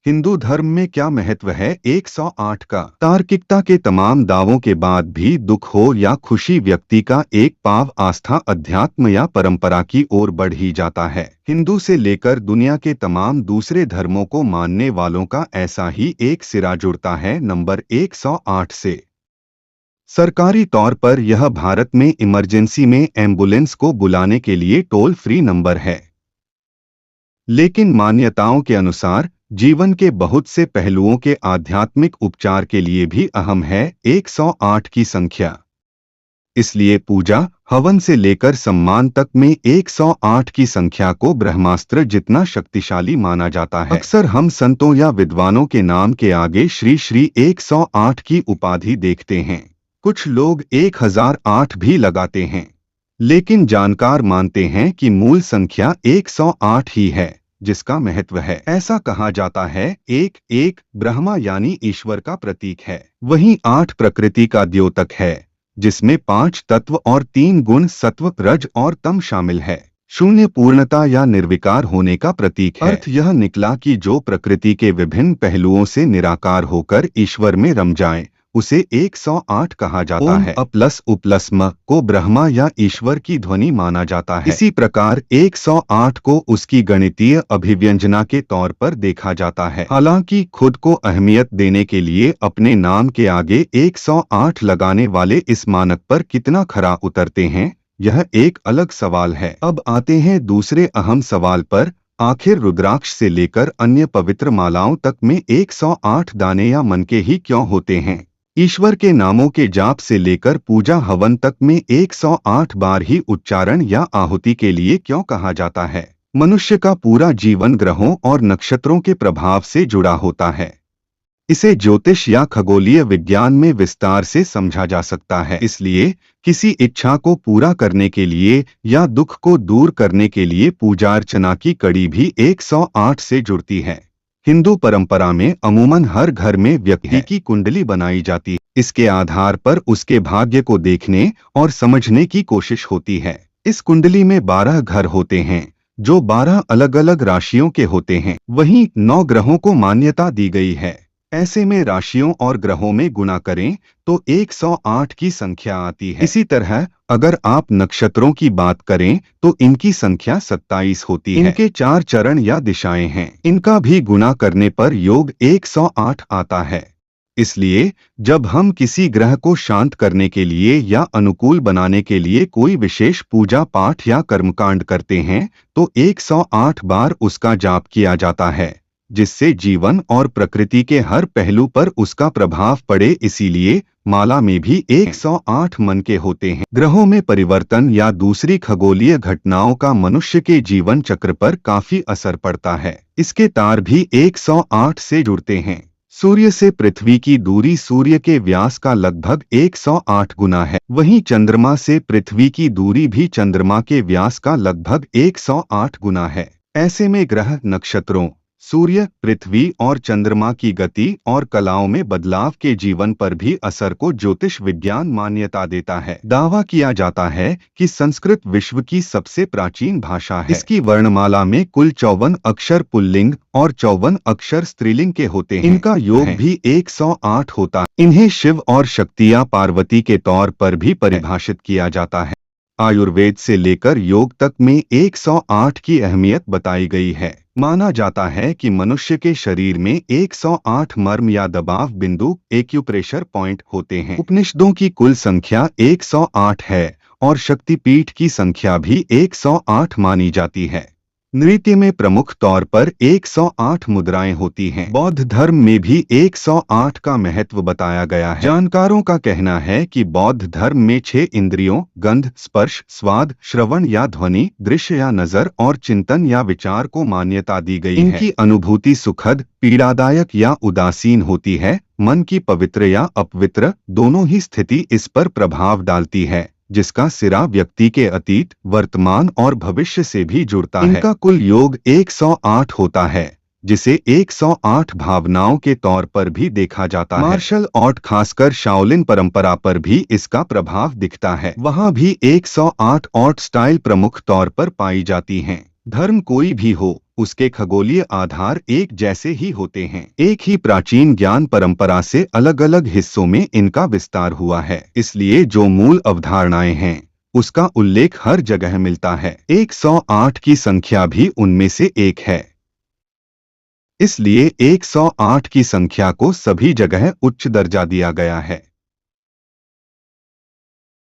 हिंदू धर्म में क्या महत्व है 108 का? तार्किकता के तमाम दावों के बाद भी दुख हो या खुशी, व्यक्ति का एक पाव आस्था, अध्यात्म या परंपरा की ओर बढ़ ही जाता है। हिंदू से लेकर दुनिया के तमाम दूसरे धर्मों को मानने वालों का ऐसा ही एक सिरा जुड़ता है नंबर 108 से। सरकारी तौर पर यह भारत में इमरजेंसी में एम्बुलेंस को बुलाने के लिए टोल फ्री नंबर है, लेकिन मान्यताओं के अनुसार जीवन के बहुत से पहलुओं के आध्यात्मिक उपचार के लिए भी अहम है 108 की संख्या। इसलिए पूजा हवन से लेकर सम्मान तक में 108 की संख्या को ब्रह्मास्त्र जितना शक्तिशाली माना जाता है। अक्सर हम संतों या विद्वानों के नाम के आगे श्री श्री 108 की उपाधि देखते हैं। कुछ लोग 1008 भी लगाते हैं, लेकिन जानकार मानते हैं कि मूल संख्या 108 ही है, जिसका महत्व है। ऐसा कहा जाता है 1 ब्रह्मा यानी ईश्वर का प्रतीक है। वहीं 8 प्रकृति का द्योतक है, जिसमें 5 तत्व और 3 गुण सत्व, रज और तम शामिल है। 0 पूर्णता या निर्विकार होने का प्रतीक है। अर्थ यह निकला कि जो प्रकृति के विभिन्न पहलुओं से निराकार होकर ईश्वर में रम जाए, उसे 108 कहा जाता है। +U+M को ब्रह्मा या ईश्वर की ध्वनि माना जाता है। इसी प्रकार 108 को उसकी गणितीय अभिव्यंजना के तौर पर देखा जाता है। हालांकि खुद को अहमियत देने के लिए अपने नाम के आगे 108 लगाने वाले इस मानक पर कितना खरा उतरते हैं, यह एक अलग सवाल है। अब आते हैं दूसरे अहम सवाल पर। आखिर रुद्राक्ष से लेकर अन्य पवित्र मालाओं तक में 108 दाने या मनके ही क्यों होते हैं? ईश्वर के नामों के जाप से लेकर पूजा हवन तक में 108 बार ही उच्चारण या आहुति के लिए क्यों कहा जाता है? मनुष्य का पूरा जीवन ग्रहों और नक्षत्रों के प्रभाव से जुड़ा होता है। इसे ज्योतिष या खगोलीय विज्ञान में विस्तार से समझा जा सकता है। इसलिए किसी इच्छा को पूरा करने के लिए या दुख को दूर करने के लिए पूजा अर्चना की कड़ी भी 108 से जुड़ती है। हिंदू परंपरा में अमूमन हर घर में व्यक्ति की कुंडली बनाई जाती है। इसके आधार पर उसके भाग्य को देखने और समझने की कोशिश होती है। इस कुंडली में 12 घर होते हैं, जो 12 अलग अलग राशियों के होते हैं। वहीं 9 ग्रहों को मान्यता दी गई है। ऐसे में राशियों और ग्रहों में गुणा करें तो 108 की संख्या आती है। इसी तरह अगर आप नक्षत्रों की बात करें तो इनकी संख्या 27 होती है। इनके 4 चरण या दिशाएं हैं। इनका भी गुणा करने पर योग 108 आता है। इसलिए जब हम किसी ग्रह को शांत करने के लिए या अनुकूल बनाने के लिए कोई विशेष पूजा पाठ या कर्मकांड करते हैं तो 108 बार उसका जाप किया जाता है, जिससे जीवन और प्रकृति के हर पहलू पर उसका प्रभाव पड़े। इसीलिए माला में भी 108 मनके होते हैं। ग्रहों में परिवर्तन या दूसरी खगोलीय घटनाओं का मनुष्य के जीवन चक्र पर काफी असर पड़ता है। इसके तार भी 108 से जुड़ते हैं। सूर्य से पृथ्वी की दूरी सूर्य के व्यास का लगभग 108 गुना है। वहीं चंद्रमा से पृथ्वी की दूरी भी चंद्रमा के व्यास का लगभग 108 गुना है। ऐसे में ग्रह, नक्षत्रों, सूर्य, पृथ्वी और चंद्रमा की गति और कलाओं में बदलाव के जीवन पर भी असर को ज्योतिष विज्ञान मान्यता देता है। दावा किया जाता है कि संस्कृत विश्व की सबसे प्राचीन भाषा है। इसकी वर्णमाला में कुल 54 अक्षर पुल्लिंग और 54 अक्षर स्त्रीलिंग के होते हैं। इनका योग भी 108 होता है। इन्हें शिव और शक्ति या पार्वती के तौर पर भी परिभाषित किया जाता है। आयुर्वेद से लेकर योग तक में 108 की अहमियत बताई गई है। माना जाता है कि मनुष्य के शरीर में 108 मर्म या दबाव बिंदु, एक्यूप्रेशर पॉइंट होते हैं। उपनिषदों की कुल संख्या 108 है और शक्तिपीठ की संख्या भी 108 मानी जाती है। नृत्य में प्रमुख तौर पर 108 मुद्राएं होती हैं। बौद्ध धर्म में भी 108 का महत्व बताया गया है। जानकारों का कहना है कि बौद्ध धर्म में 6 इंद्रियों, गंध, स्पर्श, स्वाद, श्रवण या ध्वनि, दृश्य या नजर और चिंतन या विचार को मान्यता दी गई है। इनकी अनुभूति सुखद, पीड़ादायक या उदासीन होती है। मन की पवित्र या अपवित्र दोनों ही स्थिति इस पर प्रभाव डालती है, जिसका सिरा व्यक्ति के अतीत, वर्तमान और भविष्य से भी जुड़ता है। इनका कुल योग 108 होता है, जिसे 108 भावनाओं के तौर पर भी देखा जाता है। मार्शल आर्ट, खासकर शाओलिन परंपरा पर भी इसका प्रभाव दिखता है। वहां भी 108 आर्ट स्टाइल प्रमुख तौर पर पाई जाती हैं। धर्म कोई भी हो, उसके खगोलीय आधार एक जैसे ही होते हैं। एक ही प्राचीन ज्ञान परंपरा से अलग अलग हिस्सों में इनका विस्तार हुआ है, इसलिए जो मूल अवधारणाएं हैं उसका उल्लेख हर जगह मिलता है। 108 की संख्या भी उनमें से एक है, इसलिए 108 की संख्या को सभी जगह उच्च दर्जा दिया गया है।